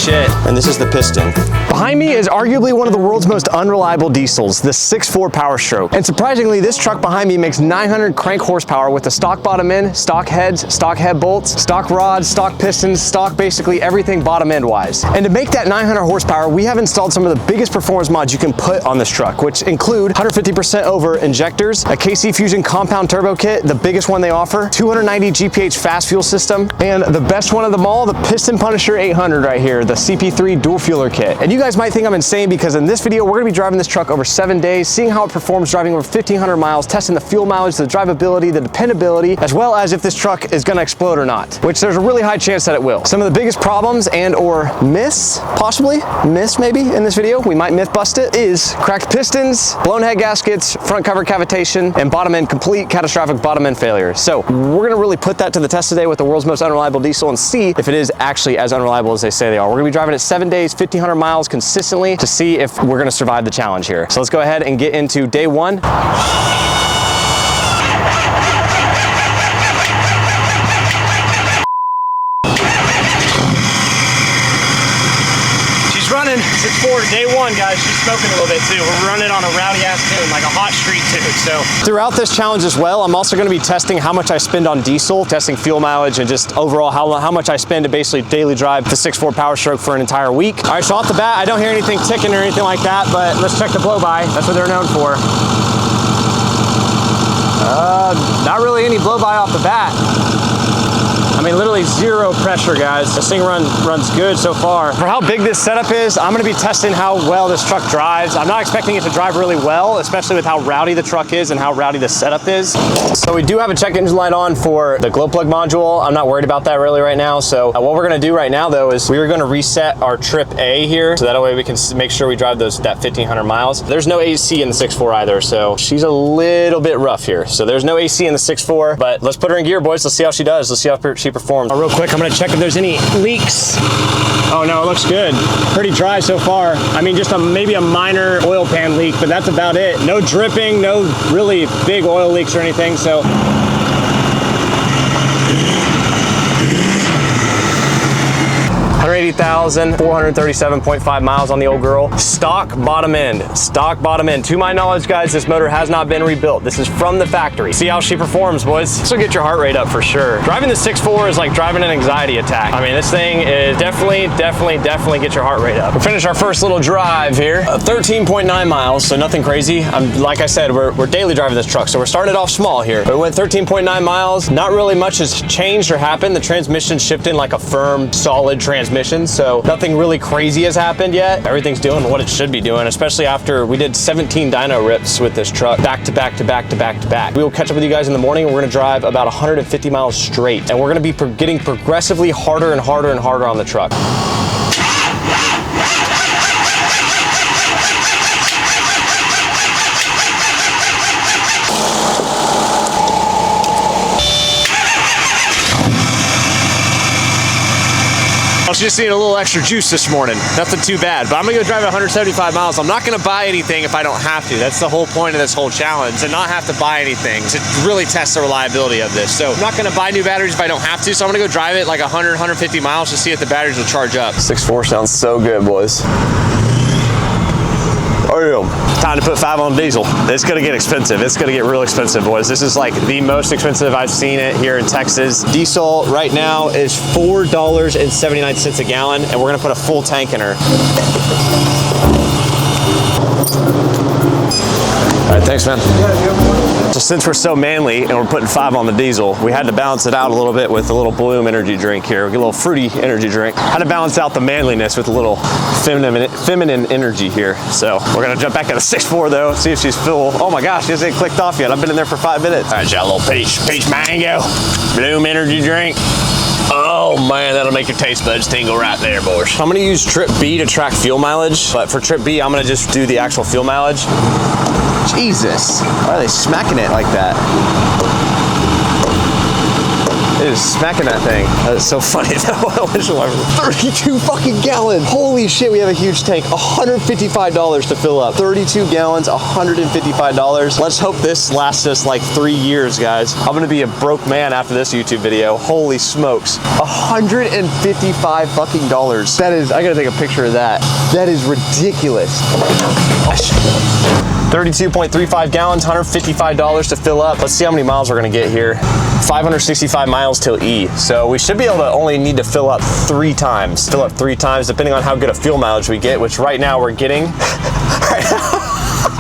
shit. And this is the piston. Behind me is arguably one of the world's most unreliable diesels, the 6.4 Powerstroke. And surprisingly, this truck behind me makes 900 crank horsepower with the stock bottom end, stock heads, stock head bolts, stock rods, stock pistons, stock basically everything bottom end wise. And to make that 900 horsepower, we have installed some of the biggest performance mods you can put on this truck, which include 150% over injectors, a KC Fusion compound turbo kit, the biggest one they offer, 290 GPH fast fuel system, and the best one of them all, the Piston Punisher 800 right here, the CP3 dual fueler kit. And you guys might think I'm insane because in this video, we're gonna be driving this truck over 7 days, seeing how it performs driving over 1,500 miles, testing the fuel mileage, the drivability, the dependability, as well as if this truck is gonna explode or not, which there's a really high chance that it will. Some of the biggest problems and or myths, possibly, myths maybe in this video, we might myth bust it, is cracked pistons, blown head gaskets, front cover cavitation, and bottom end, complete catastrophic bottom end failure. So we're gonna really put that to the test today with the world's most unreliable diesel and see if it is actually as unreliable as they say they are. We're gonna be driving it 7 days, 1,500 miles consistently to see if we're gonna survive the challenge here. So let's go ahead and get into day one. She's running. 6.4, day one, guys. She's smoking a little bit too. We're running on a rowdy ass tune, like a hot street tune. So throughout this challenge as well, I'm also gonna be testing how much I spend on diesel, testing fuel mileage, and just overall how much I spend to basically daily drive the 6.4 Powerstroke for an entire week. All right, so off the bat, I don't hear anything ticking or anything like that, but let's check the blow by. That's what they're known for. Not really any blow by off the bat. I mean, literally zero pressure, guys. This thing runs good so far. For how big this setup is, I'm gonna be testing how well this truck drives. I'm not expecting it to drive really well, especially with how rowdy the truck is and how rowdy the setup is. So we do have a check engine light on for the glow plug module. I'm not worried about that really right now. So what we're gonna do right now though is we're gonna reset our trip A here, so that way we can make sure we drive that 1,500 miles. There's no AC in the 6.4 either, so she's a little bit rough here. So there's no AC in the 6.4, but let's put her in gear, boys. Let's see how she does. Let's see how she performs. Real quick, I'm gonna check if there's any leaks. Oh no, it looks good. Pretty dry so far. I mean, just maybe a minor oil pan leak, but that's about it. No dripping, no really big oil leaks or anything, so. 180,437.5 miles on the old girl. Stock bottom end, stock bottom end. To my knowledge, guys, this motor has not been rebuilt. This is from the factory. See how she performs, boys. This will get your heart rate up for sure. Driving the 6.4 is like driving an anxiety attack. I mean, this thing is definitely get your heart rate up. We finished our first little drive here. 13.9 miles, so nothing crazy. Like I said, we're daily driving this truck, so we're starting it off small here. But we went 13.9 miles. Not really much has changed or happened. The transmission shifted like a firm, solid transmission. So nothing really crazy has happened yet. Everything's doing what it should be doing, especially after we did 17 dyno rips with this truck back to back to back to back to back. We will catch up with you guys in the morning. We're gonna drive about 150 miles straight, and we're gonna be getting progressively harder and harder and harder on the truck. I was just seeing a little extra juice this morning. Nothing too bad, but I'm gonna go drive 175 miles. I'm not gonna buy anything if I don't have to. That's the whole point of this whole challenge, to not have to buy anything, to really test the reliability of this. So I'm not gonna buy new batteries if I don't have to, so I'm gonna go drive it like 100, 150 miles to see if the batteries will charge up. 6.4 sounds so good, boys. Time to put 5 on diesel. It's gonna get expensive. It's gonna get real expensive, boys. This is like the most expensive I've seen it here in Texas. Diesel right now is $4.79 a gallon, and we're gonna put a full tank in her. All right, thanks, man. So since we're so manly and we're putting 5 on the diesel, we had to balance it out a little bit with a little Bloom energy drink here. We get a little fruity energy drink. Had to balance out the manliness with a little feminine energy here. So we're gonna jump back at a 6.4 though, see if she's full. Oh my gosh, she hasn't clicked off yet. I've been in there for 5 minutes. All right, got a little peach mango, Bloom energy drink. Oh man, that'll make your taste buds tingle right there, boys. I'm gonna use trip B to track fuel mileage, but for trip B, I'm gonna just do the actual fuel mileage. Jesus, why are they smacking it like that? It is smacking that thing. That is so funny though. 32 fucking gallons. Holy shit, we have a huge tank. $155 to fill up. 32 gallons, $155. Let's hope this lasts us like 3 years, guys. I'm gonna be a broke man after this YouTube video. Holy smokes. $155 fucking dollars. That is, I gotta take a picture of that. That is ridiculous. 32.35 gallons, $155 to fill up. Let's see how many miles we're gonna get here. 565 miles till E. So we should be able to only need to fill up 3 times. Fill up 3 times, depending on how good a fuel mileage we get, which right now we're getting,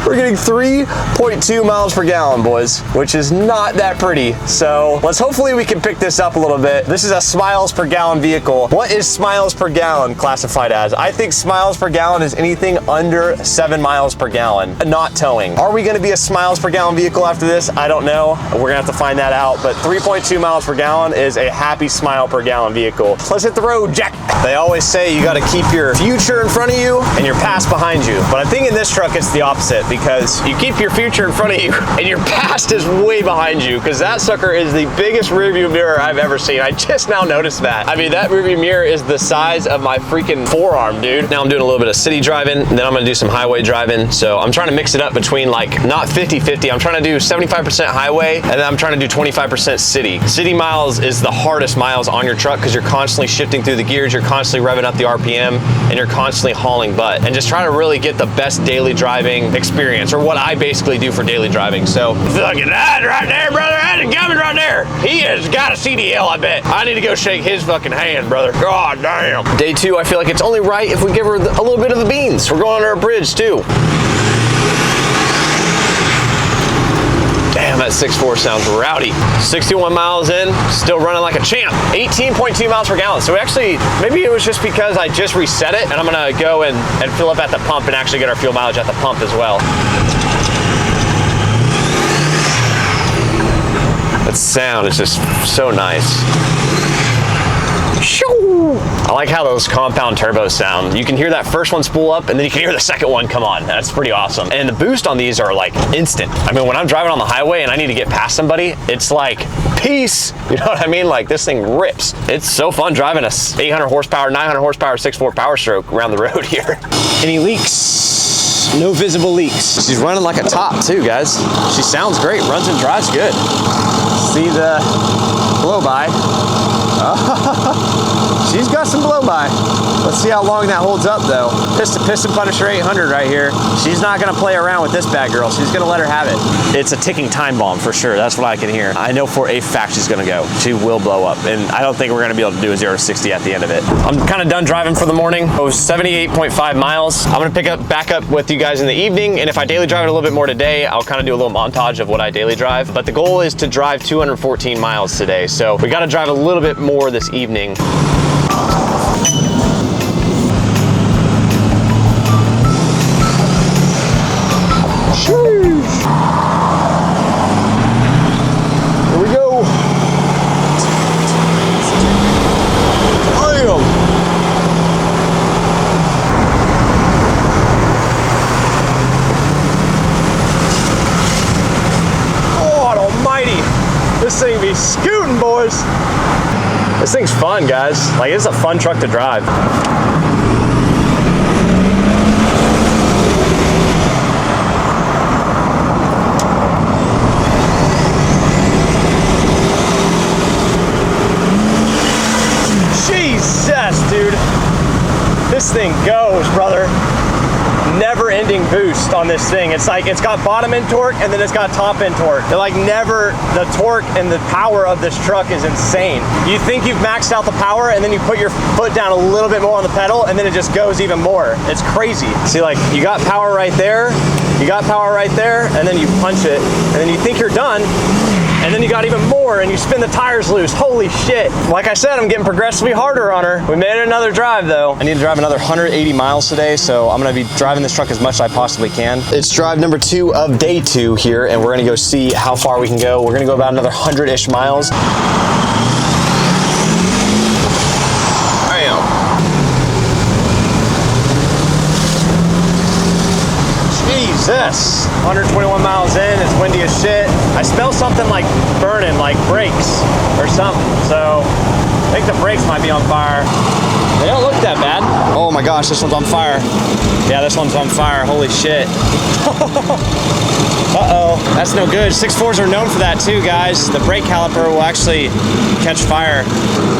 we're getting 3.2 miles per gallon, boys, which is not that pretty. So hopefully we can pick this up a little bit. This is a smiles per gallon vehicle. What is smiles per gallon classified as? I think smiles per gallon is anything under 7 miles per gallon, not towing. Are we gonna be a smiles per gallon vehicle after this? I don't know. We're gonna have to find that out, but 3.2 miles per gallon is a happy smile per gallon vehicle. Let's hit the road, Jack. They always say you gotta keep your future in front of you and your past behind you. But I think in this truck, it's the opposite, because you keep your future in front of you and your past is way behind you, because that sucker is the biggest rearview mirror I've ever seen. I just now noticed that. I mean, that rearview mirror is the size of my freaking forearm, dude. Now I'm doing a little bit of city driving, and then I'm gonna do some highway driving. So I'm trying to mix it up between, like, not 50-50. I'm trying to do 75% highway, and then I'm trying to do 25% city. City miles is the hardest miles on your truck, because you're constantly shifting through the gears, you're constantly revving up the RPM, and you're constantly hauling butt. And just trying to really get the best daily driving experience, or what I basically do for daily driving. So look at that right there, brother. That's a coming right there. He has got a CDL, I bet. I need to go shake his fucking hand, brother. God damn. Day 2, I feel like it's only right if we give her a little bit of the beans. We're going under a bridge too. Damn, that 6.4 sounds rowdy. 61 miles in, still running like a champ. 18.2 miles per gallon. So actually, maybe it was just because I just reset it, and I'm gonna go and fill up at the pump and actually get our fuel mileage at the pump as well. That sound is just so nice. I like how those compound turbos sound. You can hear that first one spool up, and then you can hear the second one come on. That's pretty awesome. And the boost on these are like instant. I mean, when I'm driving on the highway and I need to get past somebody, it's like, peace. You know what I mean? Like, this thing rips. It's so fun driving a 800 horsepower, 900 horsepower, 6.4 Powerstroke around the road here. Any leaks? No visible leaks. She's running like a top too, guys. She sounds great, runs and drives good. See the blow by. She's got some blow by. Let's see how long that holds up though. Piston Punisher 800 right here. She's not gonna play around with this bad girl. She's gonna let her have it. It's a ticking time bomb for sure. That's what I can hear. I know for a fact she's gonna go. She will blow up, and I don't think we're gonna be able to do a 0 to 60 at the end of it. I'm kind of done driving for the morning. It was 78.5 miles. I'm gonna back up with you guys in the evening, and if I daily drive it a little bit more today, I'll kind of do a little montage of what I daily drive. But the goal is to drive 214 miles today, so we got to drive a little bit more this evening. Here we go. God almighty. This thing be scooting, boys. This thing's fun, guys. Like, it's a fun truck to drive. Jesus, dude. This thing goes, brother. Never-ending boost on this thing. It's like, it's got bottom end torque and then it's got top end torque. They're like never, the torque and the power of this truck is insane. You think you've maxed out the power, and then you put your foot down a little bit more on the pedal, and then it just goes even more. It's crazy. See, like, you got power right there, you got power right there, and then you punch it, and then you think you're done, and then you got even more, and you spin the tires loose. Holy shit. Like I said, I'm getting progressively harder on her. We made it another drive though. I need to drive another 180 miles today, so I'm gonna be driving this truck as much as I possibly can. It's drive number 2 of day 2 here, and we're gonna go see how far we can go. We're gonna go about another 100-ish miles. Jeez. Success. 121 miles in, it's windy as shit. I smell something like burning, like brakes or something. So I think the brakes might be on fire. They don't look that bad. Oh my gosh, this one's on fire. Yeah, this one's on fire, holy shit. Uh-oh, that's no good. 6.4s are known for that too, guys. The brake caliper will actually catch fire.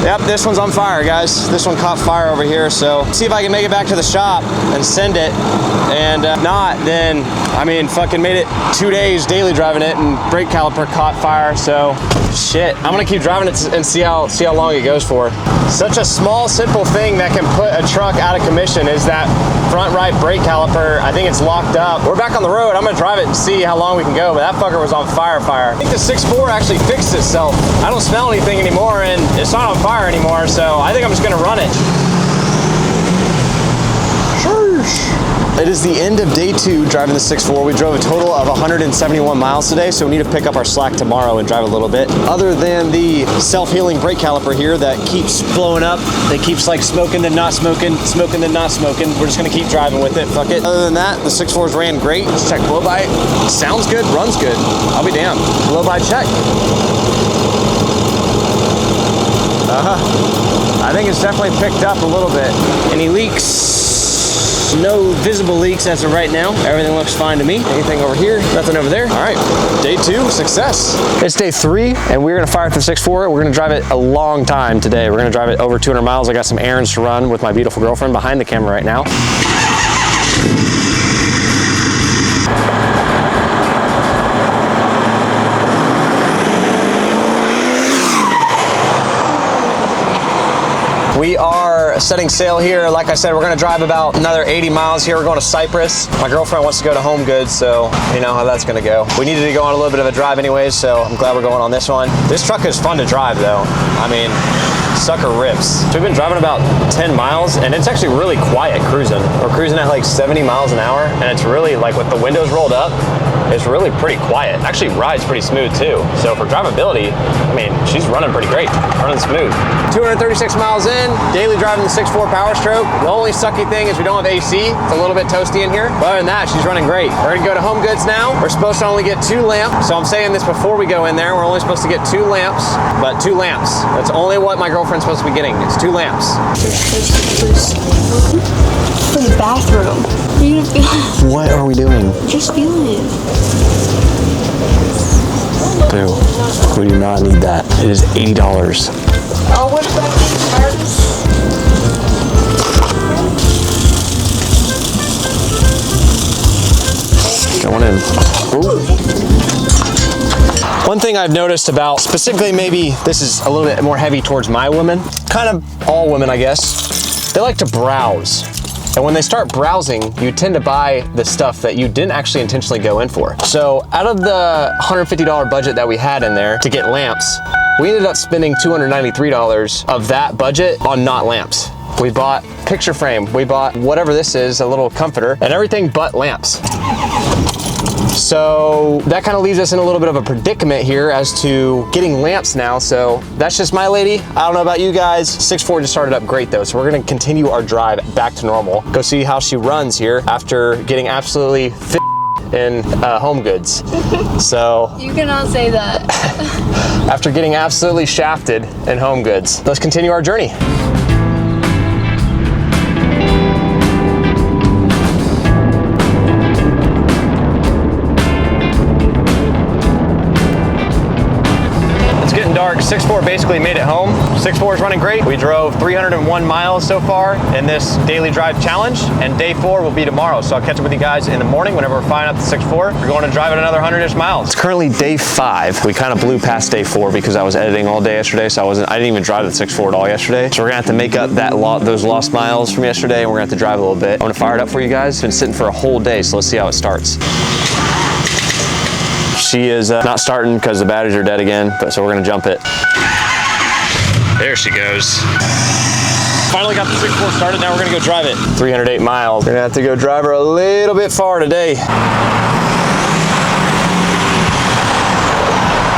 Yep, this one's on fire, guys. This one caught fire over here, so see if I can make it back to the shop and send it. And if not, then, I mean, fucking made it 2 days daily driving it and brake caliper caught fire, so shit. I'm gonna keep driving it and see how long it goes for. Such a small, simple thing that can put a truck out of commission is that front right brake caliper. I think it's locked up. We're back on the road. I'm gonna drive it and see how long we can go, but that fucker was on fire. I think the 6.4 actually fixed itself. I don't smell anything anymore and it's not on fire anymore, so I think I'm just gonna run it. It is the end of day 2 driving the 6.4. We drove a total of 171 miles today, so we need to pick up our slack tomorrow and drive a little bit. Other than the self-healing brake caliper here that keeps blowing up, it keeps like smoking then not smoking, smoking then not smoking. We're just gonna keep driving with it, fuck it. Other than that, the 6.4s ran great. Let's check blow by. Sounds good, runs good. I'll be damned. Blow by check. I think it's definitely picked up a little bit. Any leaks? No visible leaks as of right now. Everything looks fine to me. Anything over here? Nothing over there. All right, day 2, success. It's day 3, and we're gonna fire up the 6.4. We're gonna drive it a long time today. We're gonna drive it over 200 miles. I got some errands to run with my beautiful girlfriend behind the camera right now. We are setting sail here. Like I said, we're gonna drive about another 80 miles here. We're going to Cyprus. My girlfriend wants to go to Home Goods, so you know how that's gonna go. We needed to go on a little bit of a drive anyways, so I'm glad we're going on this one. This truck is fun to drive though. I mean, sucker rips. So we've been driving about 10 miles and it's actually really quiet cruising. We're cruising at like 70 miles an hour and it's really like with the windows rolled up, it's really pretty quiet. Actually rides pretty smooth too. So for drivability, I mean, she's running pretty great, running smooth. 236 miles in, daily driving the 6.4 Powerstroke. The only sucky thing is we don't have AC. It's a little bit toasty in here. But other than that, she's running great. We're gonna go to Home Goods now. We're supposed to only get 2 lamps. So I'm saying this before we go in there. We're only supposed to get 2 lamps, but 2 lamps. That's only what my girlfriend's supposed to be getting. It's 2 lamps. For the bathroom. What are we doing? Just feeling it. Boo. We do not need that. It is $80. Oh, what about these cards? Going in. Ooh. One thing I've noticed about, specifically maybe this is a little bit more heavy towards my women, kind of all women I guess, they like to browse. And when they start browsing, you tend to buy the stuff that you didn't actually intentionally go in for. So out of the $150 budget that we had in there to get lamps, we ended up spending $293 of that budget on not lamps. We bought picture frame, we bought whatever this is, a little comforter, and everything but lamps. So that kind of leaves us in a little bit of a predicament here as to getting lamps now. So that's just my lady. I don't know about you guys. 6.4 just started up great though. So we're gonna continue our drive back to normal. Go see how she runs here after getting absolutely fit in Home Goods. So you cannot say that. After getting absolutely shafted in Home Goods, let's continue our journey. Dark. 6.4 basically made it home. 6.4 is running great. We drove 301 miles so far in this daily drive challenge, and day 4 will be tomorrow. So I'll catch up with you guys in the morning whenever we're firing up the 6.4. We're going to drive it another 100-ish miles. It's currently day 5. We kind of blew past day 4 because I was editing all day yesterday, so I didn't even drive the 6.4 at all yesterday. So we're gonna have to make up those lost miles from yesterday, and we're gonna have to drive a little bit. I'm gonna fire it up for you guys. It's been sitting for a whole day, so let's see how it starts. She is not starting because the batteries are dead again, so we're gonna jump it. There she goes. Finally got the 6.4 started, now we're gonna go drive it. 308 miles. We're gonna have to go drive her a little bit far today.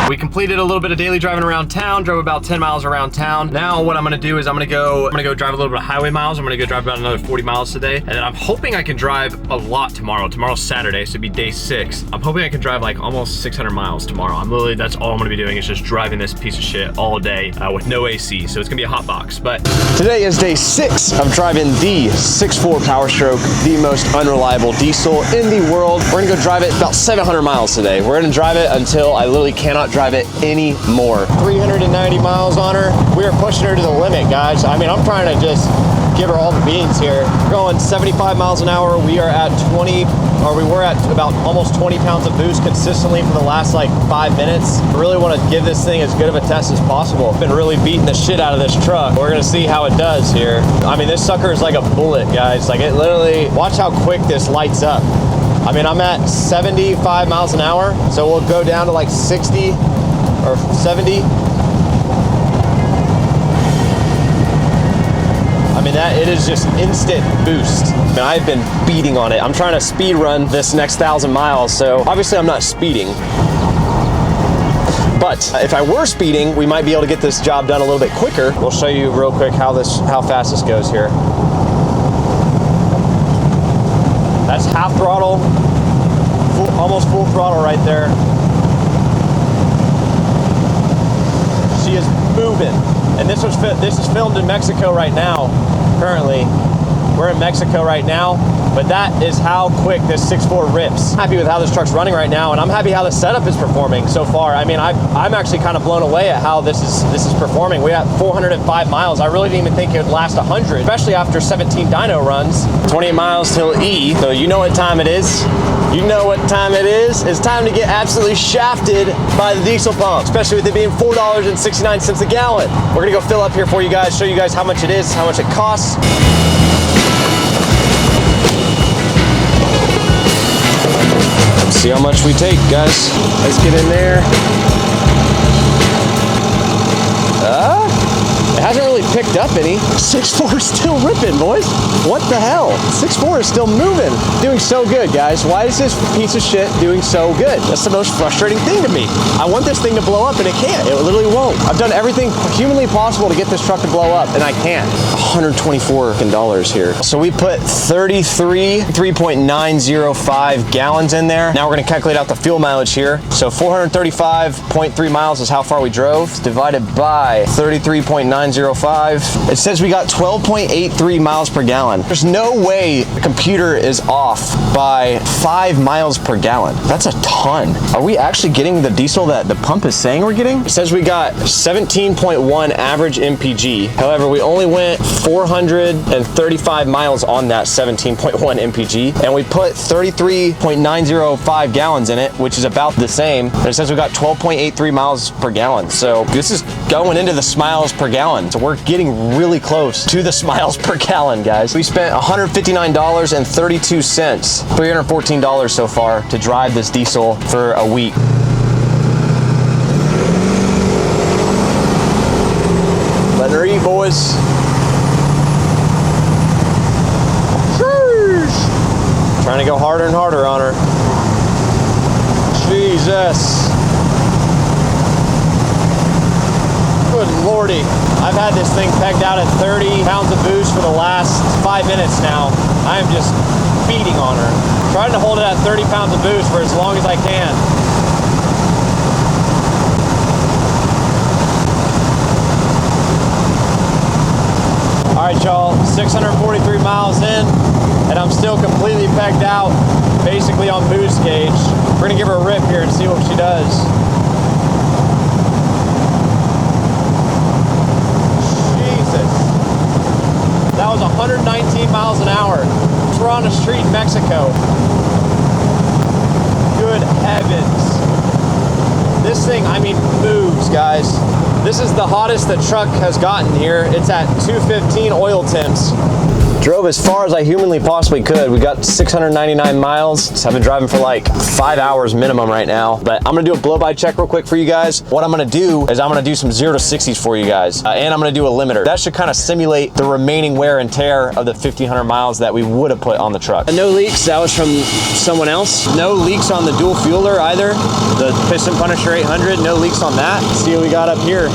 We completed a little bit of daily driving around town, drove about 10 miles around town. Now what I'm gonna do is I'm gonna go drive a little bit of highway miles. I'm gonna go drive about another 40 miles today. And then I'm hoping I can drive a lot tomorrow. Tomorrow's Saturday, so it'd be day 6. I'm hoping I can drive like almost 600 miles tomorrow. That's all I'm gonna be doing is just driving this piece of shit all day with no AC. So it's gonna be a hot box. But today is day 6 of driving the 6.4 Powerstroke, the most unreliable diesel in the world. We're gonna go drive it about 700 miles today. We're gonna drive it until I literally cannot drive it anymore. 390 miles on her. We are pushing her to the limit, guys. I mean, I'm trying to just give her all the beans here. We're going 75 miles an hour. We are at we were at about almost 20 pounds of boost consistently for the last like 5 minutes. I really want to give this thing as good of a test as possible. I've been really beating the shit out of this truck. We're gonna see how it does here. I mean, this sucker is like a bullet, guys. Like, it literally, watch how quick this lights up. I mean, I'm at 75 miles an hour, so we'll go down to like 60 or 70. I mean, it is just instant boost. I mean, I've been beating on it. I'm trying to speed run this next 1,000 miles, so obviously I'm not speeding. But if I were speeding, we might be able to get this job done a little bit quicker. We'll show you real quick how fast this goes here. That's half throttle, almost full throttle right there. She is moving. And this is filmed in Mexico right now, currently. We're in Mexico right now, but that is how quick this 6.4 rips. Happy with how this truck's running right now, and I'm happy how the setup is performing so far. I mean, I'm actually kind of blown away at how this is performing. We got 405 miles. I really didn't even think it would last 100, especially after 17 dyno runs. 28 miles till E, so you know what time it is. You know what time it is. It's time to get absolutely shafted by the diesel pump, especially with it being $4.69 a gallon. We're gonna go fill up here for you guys, show you guys how much it is, how much it costs. Let's see how much we take, guys. Let's get in there. It hasn't really picked up any. 6.4 is still ripping, boys. What the hell? 6.4 is still moving. Doing so good, guys. Why is this piece of shit doing so good? That's the most frustrating thing to me. I want this thing to blow up and it can't. It literally won't. I've done everything humanly possible to get this truck to blow up and I can't. $124 here. So we put 3.905 gallons in there. Now we're gonna calculate out the fuel mileage here. So 435.3 miles is how far we drove, divided by 33.905. It says we got 12.83 miles per gallon. There's no way the computer is off by 5 miles per gallon. That's a ton. Are we actually getting the diesel that the pump is saying we're getting? It says we got 17.1 average MPG. However, we only went 435 miles on that 17.1 MPG, and we put 33.905 gallons in it, which is about the same. And it says we got 12.83 miles per gallon. So this is going into the smiles per gallon. So we're getting really close to the smiles per gallon, guys. We spent $159.32, $314 so far to drive this diesel for a week. Letting her eat, boys. Sheesh. Trying to go harder and harder on her. Jesus. Good lordy. I've had this thing pegged out at 30 pounds of boost for the last 5 minutes now. I am just beating on her. Trying to hold it at 30 pounds of boost for as long as I can. All right, y'all, 643 miles in, and I'm still completely pegged out, basically on boost gauge. We're gonna give her a rip here and see what she does. That was 119 miles an hour. We're on a street in Mexico. Good heavens. This thing, I mean, moves, guys. This is the hottest the truck has gotten here. It's at 215 oil temps. Drove as far as I humanly possibly could. We got 699 miles. So I've been driving for like 5 hours minimum right now. But I'm gonna do a blow-by check real quick for you guys. What I'm gonna do is I'm gonna do some 0 to 60s for you guys. And I'm gonna do a limiter. That should kind of simulate the remaining wear and tear of the 1,500 miles that we would have put on the truck. No leaks, that was from someone else. No leaks on the dual fueler either. The Piston Punisher 800, no leaks on that. Let's see what we got up here.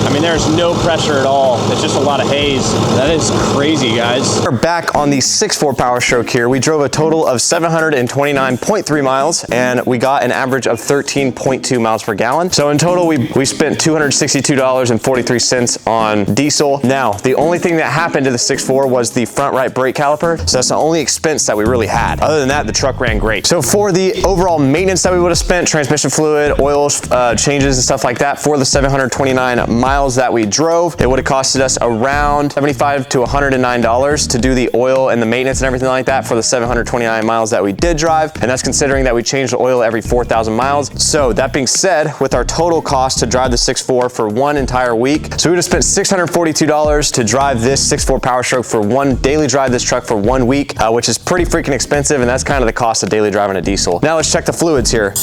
I mean, there's no pressure at all. It's just a lot of haze. That is crazy, guys. We're back on the 6.4 Powerstroke here. We drove a total of 729.3 miles, and we got an average of 13.2 miles per gallon. So in total, we spent $262.43 on diesel. Now, the only thing that happened to the 6.4 was the front right brake caliper. So that's the only expense that we really had. Other than that, the truck ran great. So for the overall maintenance that we would have spent, transmission fluid, oil changes and stuff like that, for the 729 miles that we drove, it would have costed us around $75 to $109 to do the oil and the maintenance and everything like that for the 729 miles that we did drive. And that's considering that we changed the oil every 4,000 miles. So that being said, with our total cost to drive the 6.4 for one entire week, so we would have spent $642 to drive this 6.4 Powerstroke for one daily drive this truck for 1 week, which is pretty freaking expensive. And that's kind of the cost of daily driving a diesel. Now let's check the fluids here.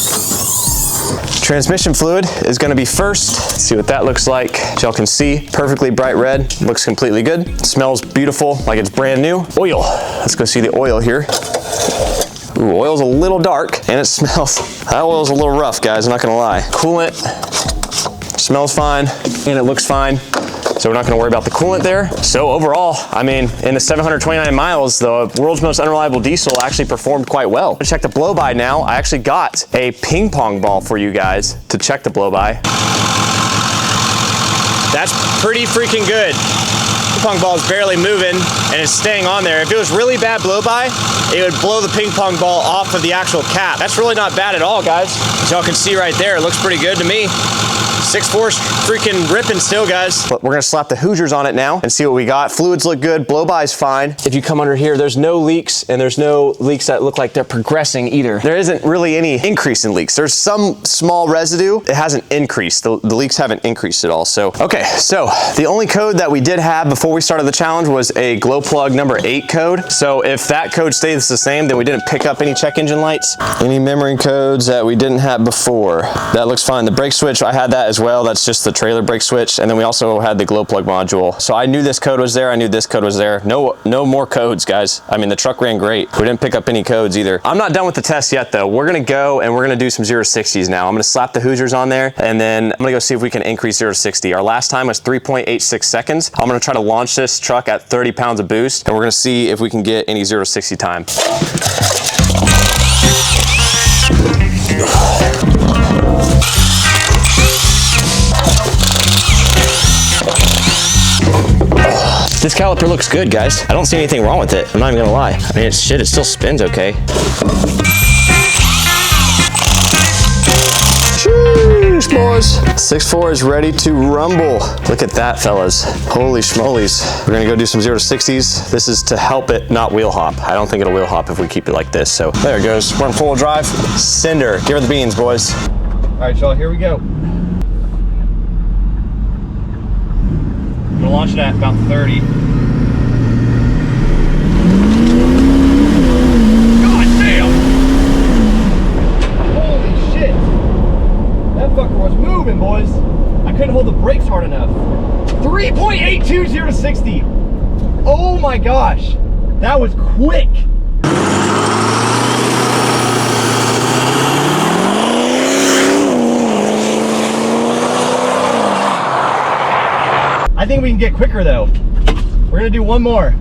Transmission fluid is going to be first. Let's see what that looks like. As y'all can see, perfectly bright red. Looks completely good. It smells beautiful, like it's brand new. Oil. Let's go see the oil here. Ooh, oil's a little dark and it smells. That oil's a little rough, guys. I'm not gonna lie. Coolant smells fine and it looks fine. So we're not gonna worry about the coolant there. So overall, I mean, in the 729 miles, the world's most unreliable diesel actually performed quite well. To check the blow-by now, I actually got a ping pong ball for you guys to check the blow-by. That's pretty freaking good. Ping pong ball is barely moving and it's staying on there. If it was really bad blow-by, it would blow the ping pong ball off of the actual cap. That's really not bad at all, guys. As y'all can see right there, it looks pretty good to me. 6.4's freaking ripping still, guys. But we're gonna slap the Hoosiers on it now and see what we got. Fluids look good, blow-by's fine. If you come under here, there's no leaks and there's no leaks that look like they're progressing either. There isn't really any increase in leaks. There's some small residue. It hasn't increased. The leaks haven't increased at all. So, okay, so the only code that we did have before we started the challenge was a glow plug number 8 code. So if that code stays the same, then we didn't pick up any check engine lights. Any memory codes that we didn't have before. That looks fine. The brake switch, I had that as well. That's just the trailer brake switch. And then we also had the glow plug module. So I knew this code was there. I knew this code was there. No more codes, guys. I mean, the truck ran great. We didn't pick up any codes either. I'm not done with the test yet though. We're gonna go and we're gonna do some 0 to 60s now. I'm gonna slap the Hoosiers on there and then I'm gonna go see if we can increase 0 to 60. Our last time was 3.86 seconds. I'm gonna try to launch this truck at 30 pounds of boost and we're gonna see if we can get any 0 to 60 time. This caliper looks good, guys. I don't see anything wrong with it. I'm not even gonna lie. I mean, it still spins okay. Sheesh, boys. 6.4 is ready to rumble. Look at that, fellas. Holy schmolies. We're gonna go do some 0 to 60s. This is to help it not wheel hop. I don't think it'll wheel hop if we keep it like this. So there it goes. We're in full drive. Cinder. Give her the beans, boys. All right, y'all, here we go. I'm gonna launch it at about 30. God damn! Holy shit! That fucker was moving, boys. I couldn't hold the brakes hard enough. 3.82 0 to 60. Oh my gosh, that was quick. I think we can get quicker though. We're gonna do one more.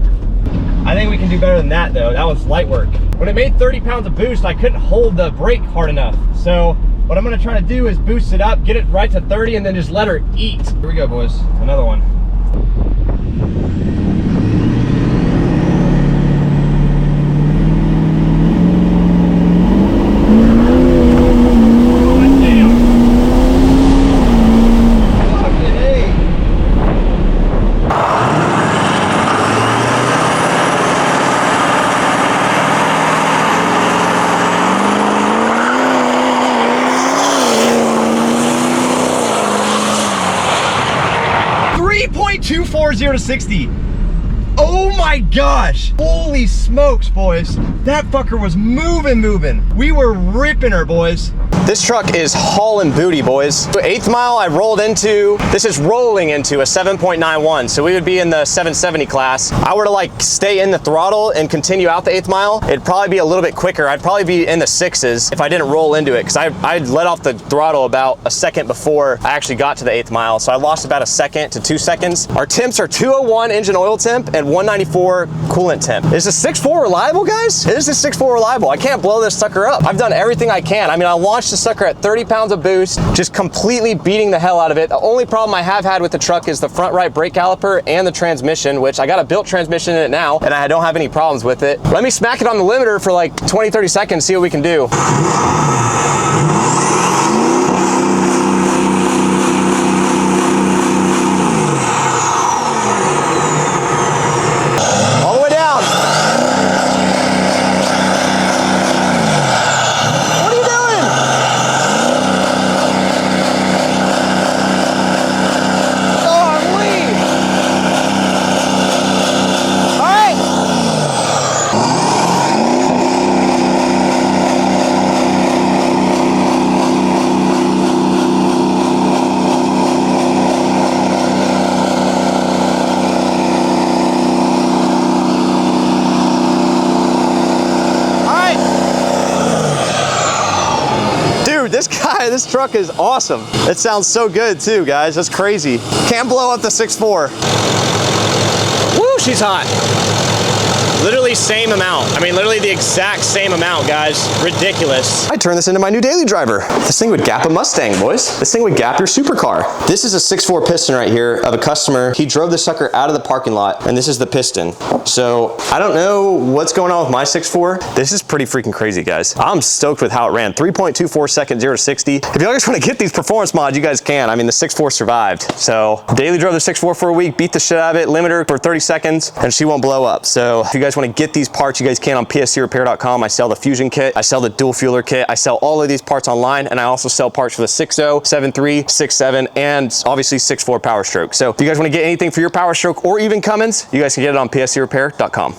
I think we can do better than that though. That was light work. When it made 30 pounds of boost, I couldn't hold the brake hard enough. So what I'm gonna try to do is boost it up, get it right to 30 and then just let her eat. Here we go, boys, another one. 0 to 60. Oh my gosh. Holy smokes, boys. That fucker was moving. We were ripping her, boys. This truck is hauling booty, boys. So 8th mile I rolled into, this is rolling into a 7.91. So we would be in the 770 class. I were to like stay in the throttle and continue out the 8th mile, it'd probably be a little bit quicker. I'd probably be in the 6s if I didn't roll into it, because I'd let off the throttle about a second before I actually got to the 8th mile. So I lost about a second to 2 seconds. Our temps are 201 engine oil temp and 194 coolant temp. Is the 6.4 reliable, guys? It is the 6.4 reliable. I can't blow this sucker up. I've done everything I can. I mean, I launched the sucker at 30 pounds of boost, just completely beating the hell out of it. The only problem I have had with the truck is the front right brake caliper and the transmission, which I got a built transmission in it now, and I don't have any problems with it. Let me smack it on the limiter for like 20, 30 seconds, see what we can do. This truck is awesome. It sounds so good too, guys. That's crazy. Can't blow up the 6.4. Woo, she's hot. Literally same amount. I mean, literally the exact same amount, guys. Ridiculous. I turned this into my new daily driver. This thing would gap a Mustang, boys. This thing would gap your supercar. This is a 6.4 piston right here of a customer. He drove the sucker out of the parking lot, and this is the piston. So I don't know what's going on with my 6.4. This is pretty freaking crazy, guys. I'm stoked with how it ran. 3.24 seconds, 0 to 60. If you guys want to get these performance mods, you guys can. I mean, the 6.4 survived. So daily drove the 6.4 for a week, beat the shit out of it, limiter for 30 seconds, and she won't blow up. So if you guys want to get these parts, you guys can on pscrepair.com. I sell the fusion kit, I sell the dual fueler kit, I sell all of these parts online, and I also sell parts for the 6.0, 7.3, 6.7, and obviously 6.4 Powerstroke. So if you guys want to get anything for your Powerstroke or even Cummins, you guys can get it on pscrepair.com.